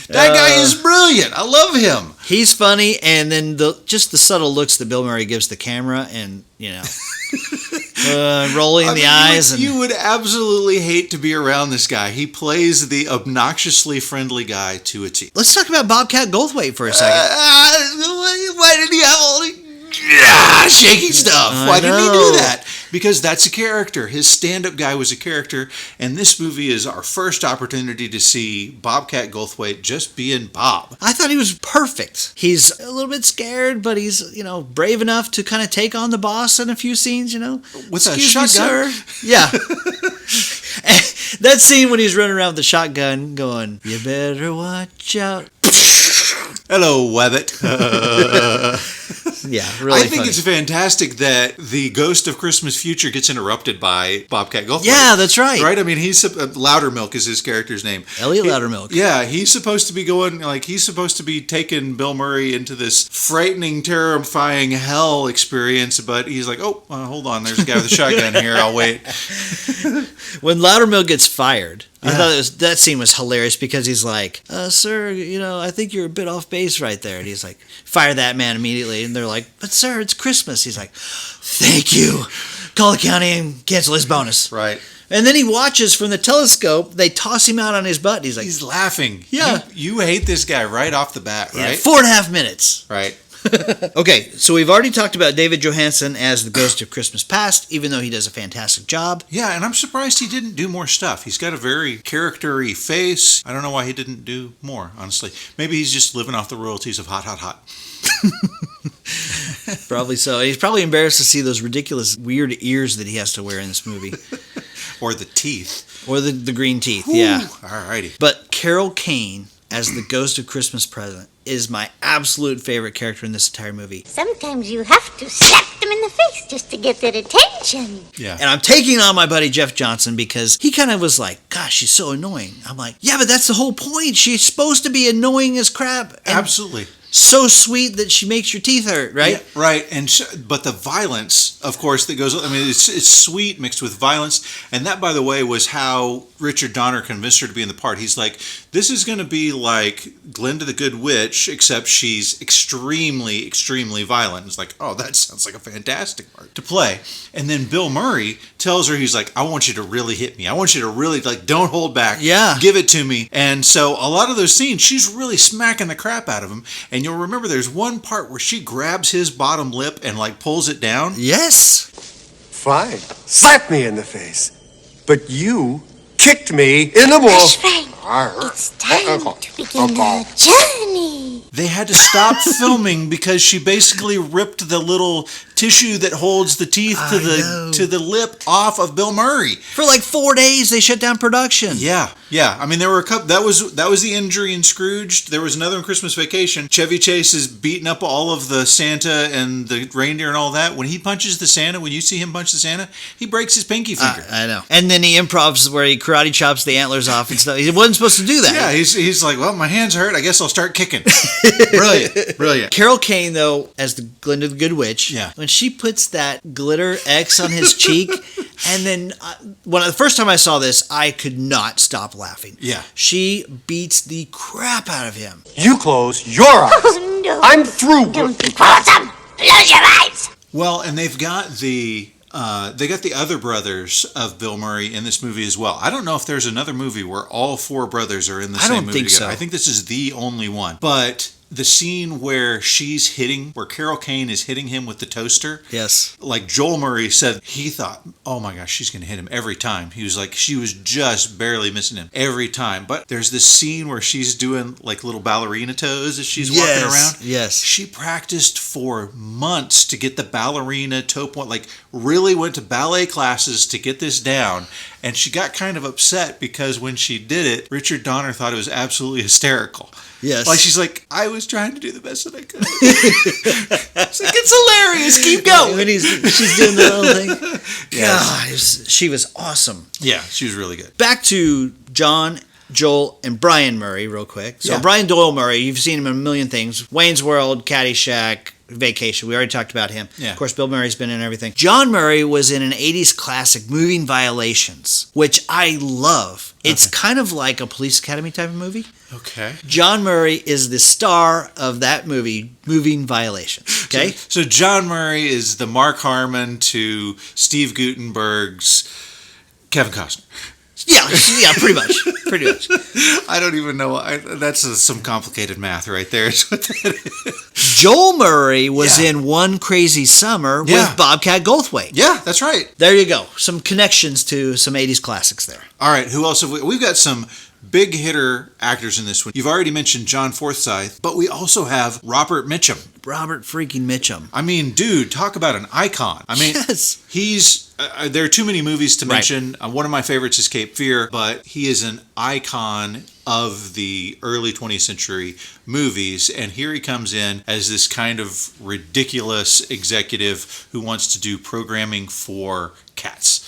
That guy is brilliant. I love him. He's funny, and then just the subtle looks that Bill Murray gives the camera, and rolling the eyes. You would absolutely hate to be around this guy. He plays the obnoxiously friendly guy to a T. Let's talk about Bobcat Goldthwait for a second. Why did he have all the shaky stuff? Why did he do that? Because that's a character. His stand-up guy was a character, and this movie is our first opportunity to see Bobcat Goldthwait just being Bob. I thought he was perfect. He's a little bit scared, but he's, brave enough to kind of take on the boss in a few scenes, With a Excuse me, shotgun? sir. Yeah. That scene when he's running around with the shotgun going, you better watch out. Hello, Wabbit. Yeah, really I think funny. it's fantastic that the Ghost of Christmas Future gets interrupted by Bobcat Goldthwait. Yeah, that's right. Right? I mean, Loudermilk is his character's name. Elliot Loudermilk. Yeah, he's supposed to be he's supposed to be taking Bill Murray into this frightening, terrifying hell experience, but he's like, hold on, there's a guy with a shotgun here, I'll wait. When Loudermilk gets fired, I thought that scene was hilarious because he's like, sir, I think you're a bit off base right there. And he's like, fire that man immediately. And they're like, but sir, it's Christmas. He's like, thank you. Call the county and cancel his bonus. Right. And then he watches from the telescope. They toss him out on his butt. And He's laughing. Yeah. You hate this guy right off the bat, right? 4.5 minutes. Right. Okay, so we've already talked about David Johansen as the Ghost of Christmas Past, even though he does a fantastic job. Yeah, and I'm surprised he didn't do more stuff. He's got a very character-y face. I don't know why he didn't do more, honestly. Maybe he's just living off the royalties of Hot, Hot, Hot. Probably so. He's probably embarrassed to see those ridiculous, weird ears that he has to wear in this movie. Or the teeth. Or the green teeth, yeah. Alrighty. But Carol Kane as the Ghost of Christmas Present is my absolute favorite character in this entire movie. Sometimes you have to slap them in the face just to get their attention. Yeah. And I'm taking on my buddy Jeff Johnson because he kind of was like, gosh, she's so annoying. I'm like, yeah, but that's the whole point. She's supposed to be annoying as crap. And Absolutely. so sweet that she makes your teeth hurt, right? Yeah, right. But the violence, of course, that goes, it's sweet mixed with violence. And that, by the way, was how Richard Donner convinced her to be in the part. He's like, this is going to be like Glinda the Good Witch, except she's extremely, extremely violent. And it's like, oh, that sounds like a fantastic part to play. And then Bill Murray tells her, he's like, I want you to really hit me. I want you to really, don't hold back. Yeah. Give it to me. And so a lot of those scenes, she's really smacking the crap out of him. And you'll remember there's one part where she grabs his bottom lip and pulls it down. Yes. fine. Slap me in the face. But you kicked me in the balls. Frank, it's time to begin the journey. They had to stop filming because she basically ripped the little tissue that holds the teeth to the lip off of Bill Murray. For like 4 days, they shut down production. Yeah. I mean, there were a couple. That was the injury in Scrooged. There was another in Christmas Vacation. Chevy Chase is beating up all of the Santa and the reindeer and all that. When he punches the Santa, when you see him punch the Santa, he breaks his pinky finger. I know. And then he improvs where he karate chops the antlers off and stuff. He wasn't supposed to do that. Yeah, he's like, well, my hands hurt. I guess I'll start kicking. Brilliant. Carol Kane, though, as the Glinda the Good Witch, Yeah. when she puts that glitter X on his cheek, and then the first time I saw this, I could not stop laughing. Yeah. She beats the crap out of him. You close your eyes. Oh, no. I'm through. Don't be quarrelsome. Close your eyes. Well, and they've got the other brothers of Bill Murray in this movie as well. I don't know if there's another movie where all four brothers are in the same movie together. So. I think this is the only one. But the scene where where Carol Kane is hitting him with the toaster. Yes. Like Joel Murray said, he thought, oh my gosh, she's going to hit him every time. He was like, she was just barely missing him every time. But there's this scene where she's doing like little ballerina toes as she's walking around. Yes. She practiced for months to get the ballerina toe point, like really went to ballet classes to get this down. And she got kind of upset because when she did it, Richard Donner thought it was absolutely hysterical. Yes. Like she's like, I was trying to do the best that I could. It's like, it's hilarious. Keep going. When she's doing the little thing. Yes. God, she was awesome. Yeah, she was really good. Back to John, Joel, and Brian Murray real quick. So Yeah. Brian Doyle Murray, you've seen him in a million things. Wayne's World, Caddyshack, Vacation. We already talked about him. Yeah. Of course, Bill Murray's been in everything. John Murray was in an 80s classic, Moving Violations, which I love. It's kind of like a Police Academy type of movie. Okay. John Murray is the star of that movie, Moving Violations. Okay? So John Murray is the Mark Harmon to Steve Guttenberg's Kevin Costner. Yeah, pretty much. Pretty much. I don't even know. That's some complicated math right there. Is what that is. Joel Murray was Yeah. in One Crazy Summer Yeah. with Bobcat Goldthwait. Yeah, that's right. There you go. Some connections to some 80s classics there. All right, who else have we? We've got some big hitter actors in this one. You've already mentioned John Forsythe, but we also have Robert Mitchum. Robert freaking Mitchum. I mean, dude, talk about an icon. I mean, Yes. he's there are too many movies to Right. mention. One of my favorites is Cape Fear, but he is an icon of the early 20th century movies, and here he comes in as this kind of ridiculous executive who wants to do programming for cats.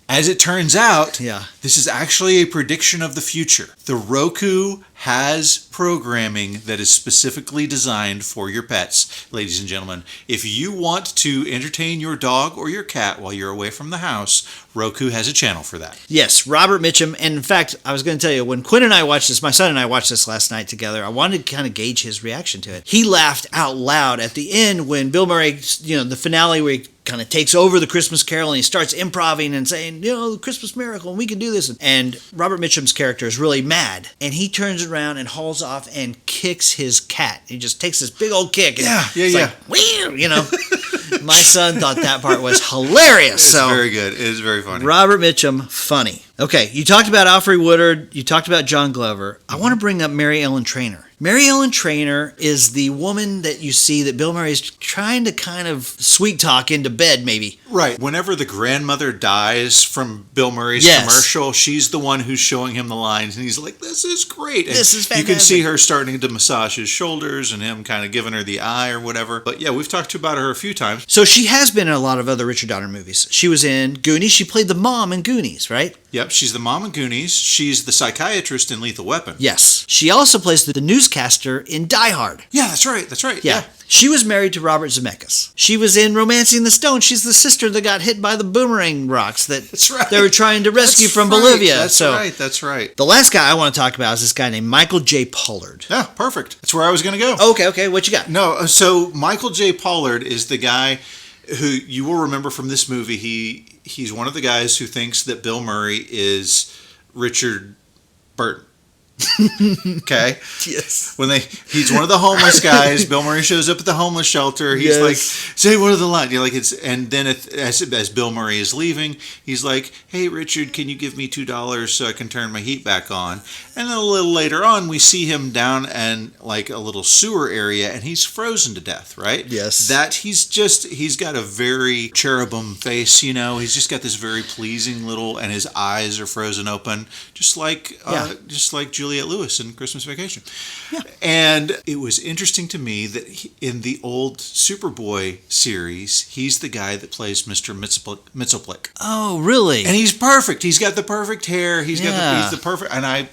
As it turns out, Yeah. this is actually a prediction of the future. The Roku has programming that is specifically designed for your pets, ladies and gentlemen. If you want to entertain your dog or your cat while you're away from the house, Roku has a channel for that. Yes, Robert Mitchum. And in fact, I was going to tell you, when Quinn and I watched this, my son and I watched this last night together, I wanted to kind of gauge his reaction to it. He laughed out loud at the end when Bill Murray, the finale where he kind of takes over the Christmas Carol and he starts improvising and saying, the Christmas miracle, and we can do this. And Robert Mitchum's character is really mad. And he turns around and hauls off and kicks his cat. He just takes this big old kick. And it's like, "Whew," My son thought that part was hilarious. It's very good. It is very funny. Robert Mitchum, funny. Okay, you talked about Alfred Woodard. You talked about John Glover. I want to bring up Mary Ellen Trainor. Mary Ellen Trainor is the woman that you see that Bill Murray is trying to kind of sweet talk into bed, maybe. Right. Whenever the grandmother dies from Bill Murray's Yes. commercial, she's the one who's showing him the lines, and he's like, this is great. And This is you can fantastic. see her starting to massage his shoulders and him kind of giving her the eye or whatever. But yeah, we've talked about her a few times. So she has been in a lot of other Richard Donner movies. She was in Goonies. She played the mom in Goonies, right? Yep, she's the mom in Goonies. She's the psychiatrist in Lethal Weapon. Yes. She also plays the newscaster in Die Hard. Yeah, that's right. That's right. Yeah. She was married to Robert Zemeckis. She was in Romancing the Stone. She's the sister that got hit by the boomerang rocks that That's right. they were trying to rescue That's from right. Bolivia. That's so right. That's right. the last guy I want to talk about is this guy named Michael J. Pollard. Yeah, perfect. That's where I was going to go. Okay. What you got? No, so Michael J. Pollard is the guy who you will remember from this movie. He's one of the guys who thinks that Bill Murray is Richard Burton. Okay. Yes. He's one of the homeless guys. Bill Murray shows up at the homeless shelter. He's Yes. like, say one of the lines. You're like, and then as Bill Murray is leaving, he's like, hey Richard, can you give me $2 so I can turn my heat back on? And then a little later on, we see him down in like a little sewer area, and he's frozen to death. Right? Yes. He's got a very cherubim face. He's just got this very pleasing little, and his eyes are frozen open, just like Juliette Lewis in Christmas Vacation. Yeah. And it was interesting to me that in the old Superboy series, he's the guy that plays Mr. Mxyzptlk. Oh, really? And he's perfect. He's got the perfect hair. He's Yeah. the perfect. And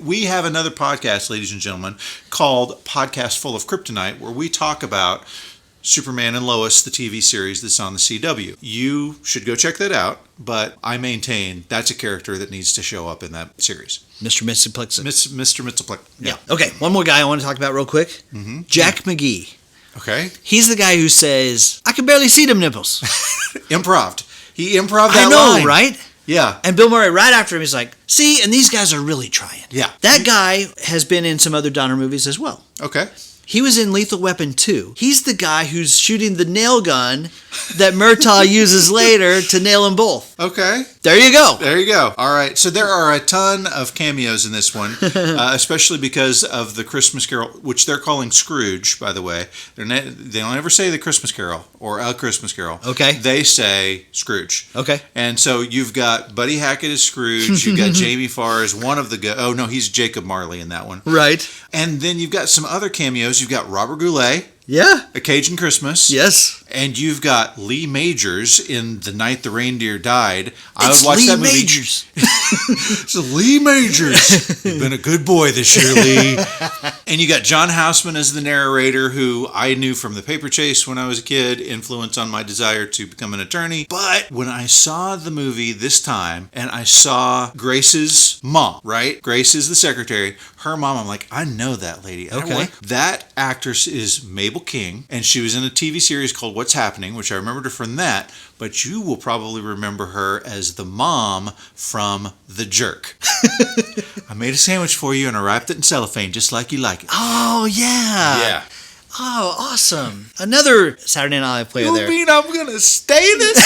we have another podcast, ladies and gentlemen, called Podcast Full of Kryptonite, where we talk about Superman and Lois, the TV series that's on the CW. You should go check that out, but I maintain that's a character that needs to show up in that series. Mr. Mxyzptlk. Mr. Mxyzptlk. Yeah. Okay, one more guy I want to talk about real quick. Mm-hmm. Jack McGee. Okay. He's the guy who says, I can barely see them nipples. Improved. He improved that I know, line. right? Yeah. And Bill Murray, right after him, he's like, see, and these guys are really trying. Yeah. That guy has been in some other Donner movies as well. Okay. He was in Lethal Weapon 2. He's the guy who's shooting the nail gun that Murtaugh uses later to nail them both. Okay. There you go. There you go. All right. So there are a ton of cameos in this one, especially because of the Christmas Carol, which they're calling Scrooge, by the way. They don't ever say the Christmas Carol or A Christmas Carol. Okay. They say Scrooge. Okay. And so you've got Buddy Hackett as Scrooge. You've got Jamie Farr as one of the oh, no, he's Jacob Marley in that one. Right. And then you've got some other cameos. You've got Robert Goulet, Yeah. A Cajun Christmas. Yes. And you've got Lee Majors in The Night the Reindeer Died. I It's would watch Lee that movie. Majors. It's Lee Majors. You've been a good boy this year, Lee. And you got John Houseman as the narrator, who I knew from The Paper Chase when I was a kid, influence on my desire to become an attorney. But when I saw the movie this time, and I saw Grace's mom, right? Grace is the secretary. Her mom, I'm like, I know that lady. Okay. That actress is Mabel King, and she was in a TV series called What's Happening, which I remembered her from that, but you will probably remember her as the mom from The Jerk. I made a sandwich for you and I wrapped it in cellophane just like you like it. Oh, yeah. Yeah. Oh, awesome. Another Saturday Night Live player You there. mean I'm going to stay this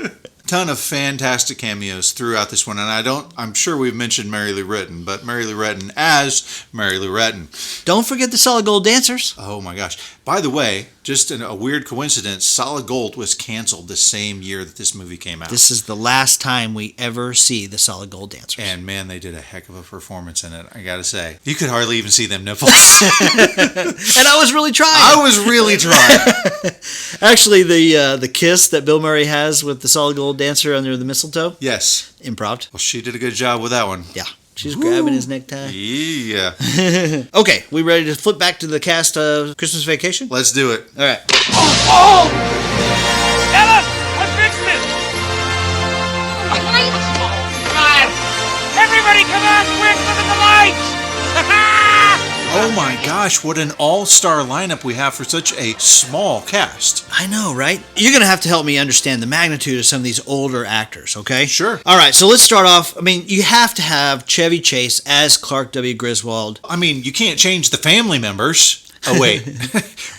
way? Ton of fantastic cameos throughout this one, and I'm sure we've mentioned Mary Lou Retton, but Mary Lou Retton as Mary Lou Retton. Don't forget the Solid Gold Dancers. Oh my gosh. By the way, just a weird coincidence, Solid Gold was canceled the same year that this movie came out. This is the last time we ever see the Solid Gold Dancers. And man, they did a heck of a performance in it, I gotta say. You could hardly even see them nipples. And I was really trying. I was really trying. Actually, the kiss that Bill Murray has with the Solid Gold Dancer under the mistletoe, Yes. improv. Well, she did a good job with that one. Yeah. She's grabbing his necktie. Yeah. Okay, we ready to flip back to the cast of Christmas Vacation? Let's do it. All right. Oh! Ellen, I fixed it! God! Everybody come on, quick, look at the lights! Oh my gosh, what an all-star lineup we have for such a small cast. I know, right? You're going to have to help me understand the magnitude of some of these older actors, okay? Sure. All right, so let's start off. I mean, you have to have Chevy Chase as Clark W. Griswold. I mean, you can't change the family members. Oh, wait.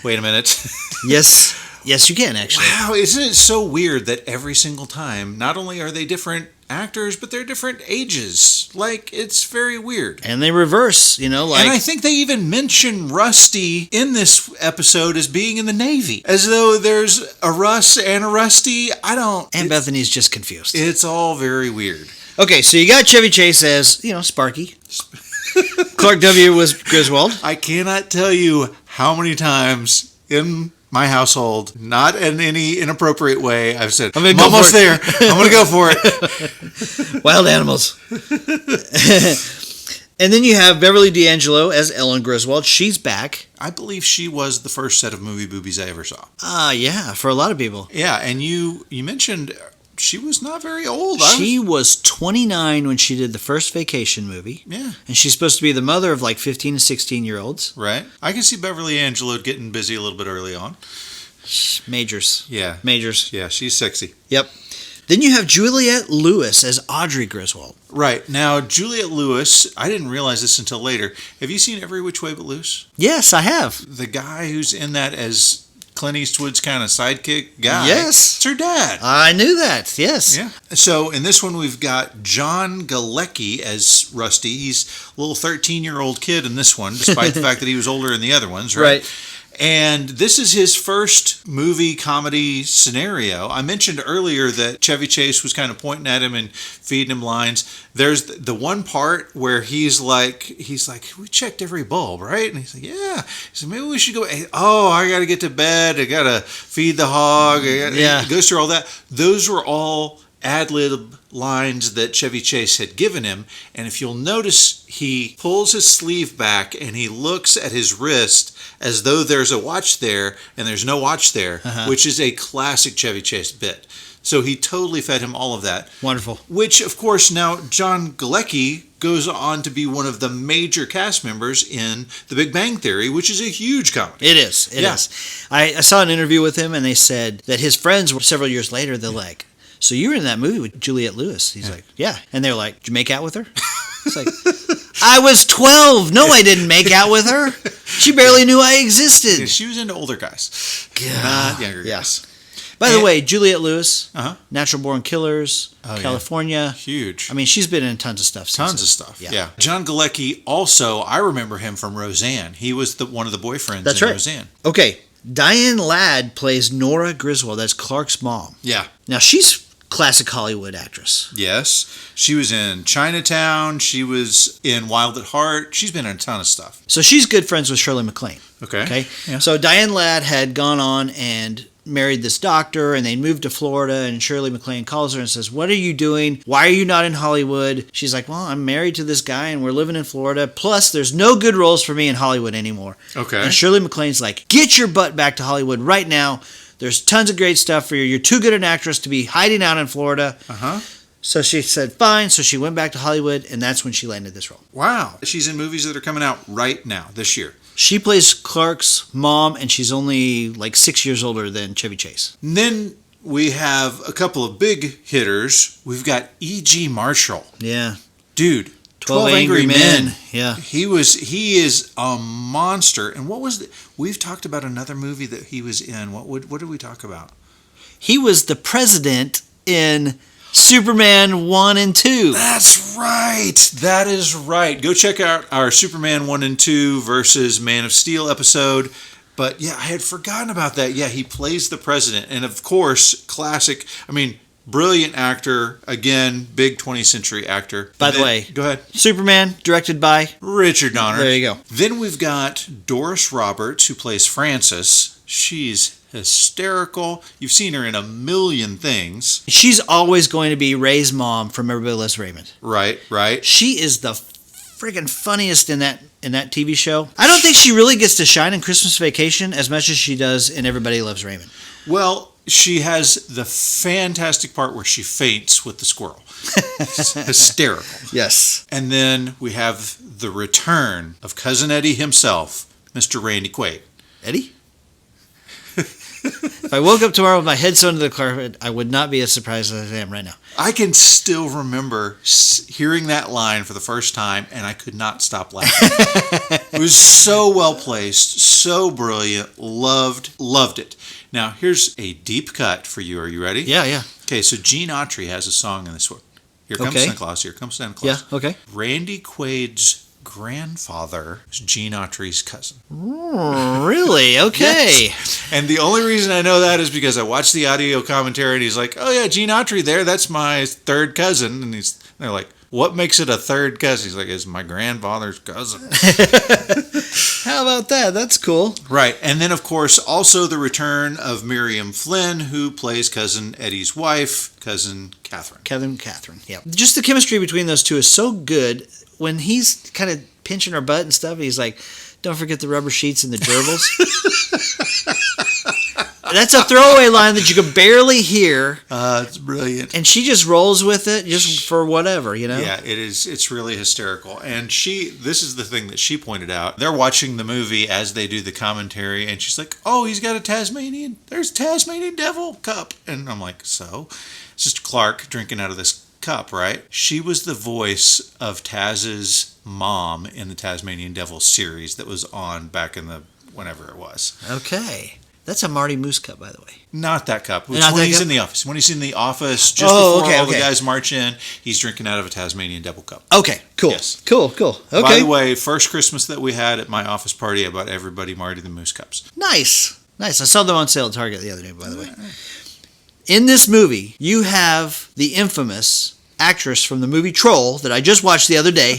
Wait a minute. Yes. Yes, you can, actually. Wow, isn't it so weird that every single time, not only are they different actors, but they're different ages? Like, it's very weird. And they reverse, you know, like... And I think they even mention Rusty in this episode as being in the Navy. As though there's a Russ and a Rusty. And Bethany's just confused. It's all very weird. Okay, so you got Chevy Chase as, you know, Sparky. Clark W. was Griswold. I cannot tell you how many times in my household, not in any inappropriate way, I've said, I'm almost there. I'm going to go for it. Wild animals. And then you have Beverly D'Angelo as Ellen Griswold. She's back. I believe she was the first set of movie boobies I ever saw. Yeah, for a lot of people. Yeah, and you mentioned she was not very old. She was 29 when she did the first Vacation movie. Yeah. And she's supposed to be the mother of like 15 to 16-year-olds. Right. I can see Beverly D'Angelo getting busy a little bit early on. Majors. Yeah. Majors. Yeah, she's sexy. Yep. Then you have Juliette Lewis as Audrey Griswold. Right. Now, Juliette Lewis, I didn't realize this until later. Have you seen Every Which Way But Loose? Yes, I have. The guy who's in that as Clint Eastwood's kind of sidekick guy. Yes. It's her dad. I knew that, yes. Yeah. So in this one, we've got John Galecki as Rusty. He's a little 13-year-old kid in this one, despite the fact that he was older in the other ones, right? And this is his first movie comedy scenario. I mentioned earlier that Chevy Chase was kind of pointing at him and feeding him lines. There's the one part where he's like, we checked every bulb, right? And he's like, yeah. He said, maybe we should go. Oh, I got to get to bed. I got to feed the hog. Yeah. He goes through all that. Those were all ad-lib lines that Chevy Chase had given him. And if you'll notice, he pulls his sleeve back and he looks at his wrist as though there's a watch there and there's no watch there, which is a classic Chevy Chase bit. So he totally fed him all of that. Wonderful. Which, of course, now John Galecki goes on to be one of the major cast members in The Big Bang Theory, which is a huge comedy. It is. It is. I saw an interview with him and they said that his friends were several years later, they're like, so you were in that movie with Juliette Lewis? He's like, yeah. And they're like, did you make out with her? It's like, I was 12. No, I didn't make out with her. She barely knew I existed. Yeah, she was into older guys, God. not younger guys. By the way, Juliette Lewis, Uh-huh. Natural Born Killers, California. Huge. I mean, she's been in tons of stuff. Tons of stuff. Yeah. John Galecki also, I remember him from Roseanne. He was one of the boyfriends That's in right. Roseanne. Okay. Diane Ladd plays Nora Griswold. That's Clark's mom. Yeah. Now, she's classic Hollywood actress. Yes. She was in Chinatown. She was in Wild at Heart. She's been in a ton of stuff. So she's good friends with Shirley MacLaine. Okay. Yeah. So Diane Ladd had gone on and married this doctor, and they moved to Florida, and Shirley MacLaine calls her and says, what are you doing? Why are you not in Hollywood? She's like, well, I'm married to this guy and we're living in Florida. Plus, there's no good roles for me in Hollywood anymore. Okay. And Shirley MacLaine's like, get your butt back to Hollywood right now. There's tons of great stuff for you. You're too good an actress to be hiding out in Florida. Uh-huh. So she said, fine. So she went back to Hollywood, and that's when she landed this role. Wow. She's in movies that are coming out right now, this year. She plays Clark's mom, and she's only like 6 years older than Chevy Chase. And then we have a couple of big hitters. We've got E.G. Marshall. Yeah. Dude, 12 Angry Men. Yeah. He is a monster. And what was we've talked about another movie that he was in. What did we talk about? He was the president in Superman 1 and 2. That's right. That is right. Go check out our Superman 1 and 2 versus Man of Steel episode. But yeah, I had forgotten about that. Yeah, he plays the president. And of course, classic, brilliant actor. Again, big 20th century actor. By the way, go ahead. Superman, directed by Richard Donner. There you go. Then we've got Doris Roberts, who plays Frances. She's hysterical. You've seen her in a million things. She's always going to be Ray's mom from Everybody Loves Raymond. Right. She is the friggin' funniest in that TV show. I don't think she really gets to shine in Christmas Vacation as much as she does in Everybody Loves Raymond. Well, she has the fantastic part where she faints with the squirrel. It's hysterical. Yes. And then we have the return of Cousin Eddie himself, Mr. Randy Quaid. Eddie? If I woke up tomorrow with my head sewn to the carpet, I would not be as surprised as I am right now. I can still remember hearing that line for the first time, and I could not stop laughing. It was so well placed, so brilliant, loved it. Now, here's a deep cut for you. Are you ready? Yeah. Okay, so Gene Autry has a song in this one. Here comes Santa Claus. Here comes Santa Claus. Yeah, okay. Randy Quaid's grandfather is Gene Autry's cousin. Really? Okay. Yes. And the only reason I know that is because I watched the audio commentary and he's like, oh yeah, Gene Autry there, that's my third cousin. And they're like, what makes it a third cousin? He's like, it's my grandfather's cousin. How about that? That's cool. Right. And then, of course, also the return of Miriam Flynn, who plays Cousin Eddie's wife, Cousin Catherine. Catherine, yeah. Just the chemistry between those two is so good. When he's kind of pinching her butt and stuff, he's like, Don't forget the rubber sheets and the gerbils. That's a throwaway line that you can barely hear. It's brilliant. And she just rolls with it just for whatever, you know? Yeah, it is. It's really hysterical. And this is the thing that she pointed out. They're watching the movie as they do the commentary, and she's like, oh, there's a Tasmanian devil cup. And I'm like, so? Sister Clark drinking out of this cup, right? She was the voice of Taz's mom in the Tasmanian Devil series that was on back in the whenever it was. Okay. That's a Marty Moose cup, by the way. Not that cup. It's Not when that he's cup? in the office. When he's in the office, just before okay, all the okay. guys march in, he's drinking out of a Tasmanian Devil cup. Okay, cool. Yes. Cool. Okay. By the way, first Christmas that we had at my office party, I bought everybody Marty the Moose cups. Nice. I saw them on sale at Target the other day, by the way. In this movie, you have the infamous actress from the movie Troll that I just watched the other day,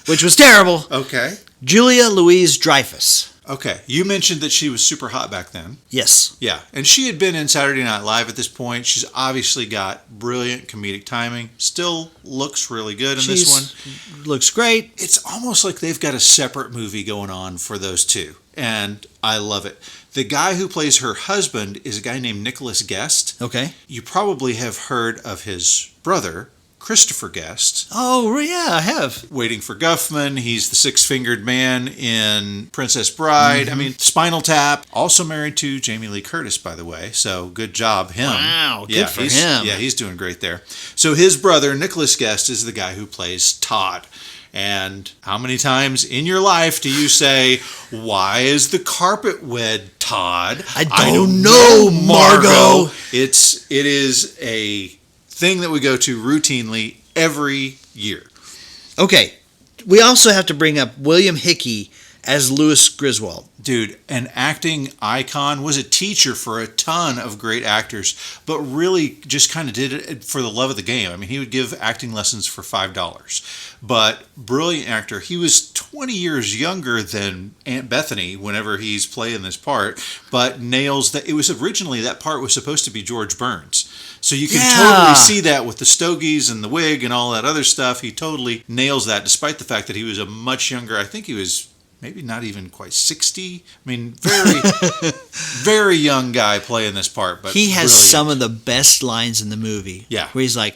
which was terrible, Okay. Julia Louis-Dreyfus. Okay. You mentioned that she was super hot back then. Yes. Yeah. And she had been in Saturday Night Live at this point. She's obviously got brilliant comedic timing. Still looks really good in this one. Looks great. It's almost like they've got a separate movie going on for those two. And I love it. The guy who plays her husband is a guy named Nicholas Guest. Okay. You probably have heard of his brother, Christopher Guest. Oh, yeah, I have. Waiting for Guffman. He's the six-fingered man in Princess Bride. I mean, Spinal Tap. Also married to Jamie Lee Curtis, by the way. So good job, him. Wow, good for him. Yeah, he's doing great there. So his brother, Nicholas Guest, is the guy who plays Todd. And how many times in your life do you say, why is the carpet wet, Todd? I don't know, Margot. It is a thing that we go to routinely every year. Okay. We also have to bring up William Hickey as Louis Griswold. Dude, an acting icon, was a teacher for a ton of great actors, but really just kind of did it for the love of the game. I mean, he would give acting lessons for $5. But brilliant actor. He was 20 years younger than Aunt Bethany whenever he's playing this part, but nails that. It was originally, that part was supposed to be George Burns. So you can totally see that with the stogies and the wig and all that other stuff. He totally nails that, despite the fact that he was a much younger, I think he was maybe not even quite 60. I mean, very, very young guy playing this part. But he has brilliant. some of the best lines in the movie. Yeah. Where he's like,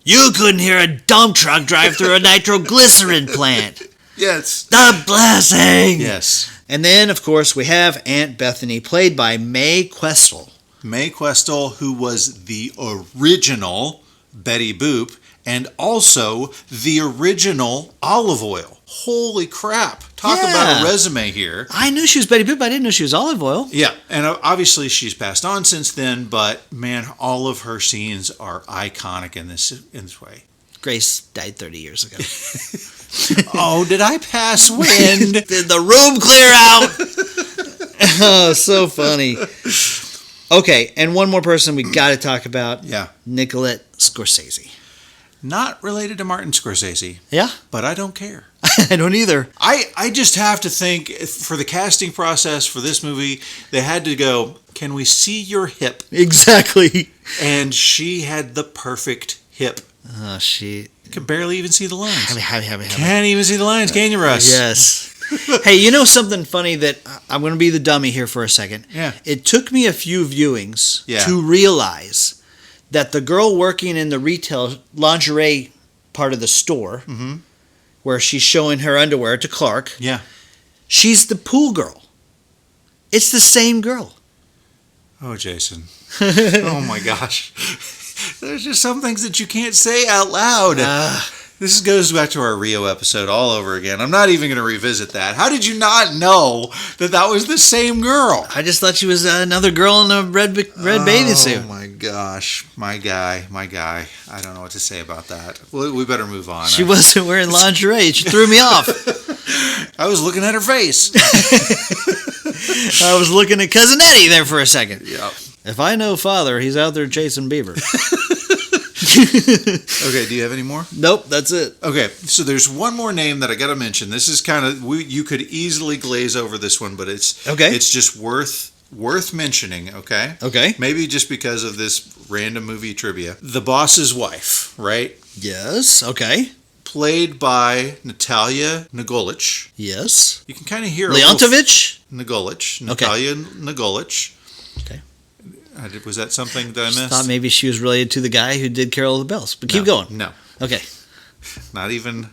you couldn't hear a dump truck drive through a nitroglycerin plant. Yes. The blessing. Yes. And then, of course, we have Aunt Bethany, played by Mae Questel. Mae Questel, who was the original Betty Boop and also the original Olive Oil. Holy crap. Talk about a resume here. I knew she was Betty Boop. I didn't know she was Olive Oil. Yeah, and obviously she's passed on since then, but man, all of her scenes are iconic in this way. Grace died 30 years ago. Oh, did I pass wind? Did the room clear out? Oh, so funny. Okay, and one more person we got to talk about. Yeah. Nicolette Scorsese. Not related to Martin Scorsese. Yeah? But I don't care. I don't either. I just have to think, for the casting process for this movie, they had to go, can we see your hip? Exactly. And she had the perfect hip. Oh, she could barely even see the lines. Can't even see the lines, can you, Russ? Yes. Hey, you know something funny that I'm going to be the dummy here for a second. Yeah. It took me a few viewings to realize that the girl working in the retail lingerie part of the store, where she's showing her underwear to Clark, she's the pool girl. It's the same girl. Oh, Jason. Oh, my gosh. There's just some things that you can't say out loud. This goes back to our Rio episode all over again. I'm not even going to revisit that. How did you not know that was the same girl? I just thought she was another girl in a red bathing suit. Oh my gosh. My guy. I don't know what to say about that. We better move on. She wasn't wearing lingerie. She threw me off. I was looking at her face. I was looking at Cousin Eddie there for a second. Yep. If I know father, he's out there chasing beaver. Okay, do you have any more? Nope, that's it. Okay, so there's one more name that I got to mention. This is kind of, you could easily glaze over this one, but it's just worth mentioning, okay? Okay. Maybe just because of this random movie trivia. The boss's wife, right? Yes, okay. played by Natalia Nagolic. Yes. You can kind of hear Leontovich? Nagolic. Okay. Natalia Nagolic. Okay. Was that something that I missed? Thought maybe she was related to the guy who did Carol of the Bells. But keep going. No. Okay. Not even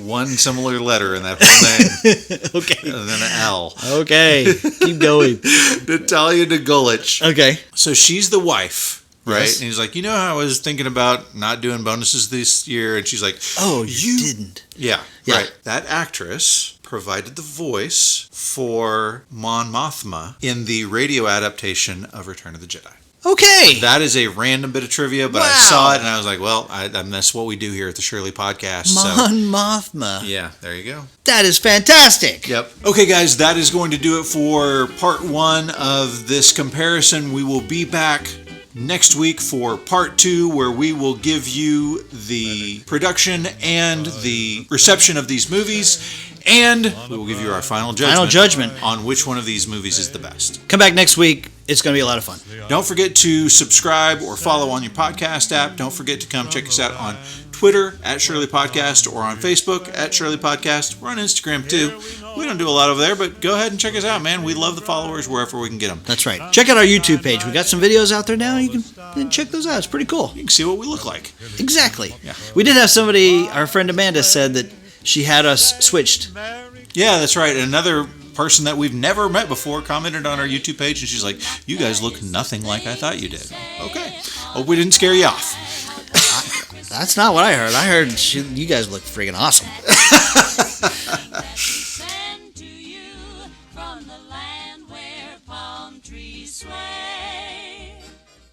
one similar letter in that whole name. Okay. And then an L. Okay. Keep going. Natalia Nagolic. Okay. So she's the wife, right? Yes. And he's like, how I was thinking about not doing bonuses this year. And she's like, Oh, you didn't. Yeah, Yeah. right. That actress provided the voice for Mon Mothma in the radio adaptation of Return of the Jedi. Okay. That is a random bit of trivia, but I Wow. saw it and I was like, well, that's what we do here at the Shirley Podcast. Mon Mothma. Yeah, there you go. That is fantastic. Yep. Okay, guys, that is going to do it for part 1 of this comparison. We will be back next week for part 2, where we will give you the production and the reception of these movies, and we will give you our final judgment on which one of these movies is the best. Come back next week. It's going to be a lot of fun. Don't forget to subscribe or follow on your podcast app. Don't forget to come check us out on Twitter at Shirley Podcast or on Facebook at Shirley Podcast. We're on Instagram too. We don't do a lot over there, but go ahead and check us out, man. We love the followers wherever we can get them. That's right. Check out our YouTube page. We got some videos out there now. You can check those out. It's pretty cool. You can see what we look like. Exactly. Yeah. We did have somebody, our friend Amanda said that she had us switched. Yeah, that's right. Another person that we've never met before commented on our YouTube page, and she's like, you guys look nothing like I thought you did. Okay. Hope we didn't scare you off. That's not what I heard. I heard you guys look friggin' awesome.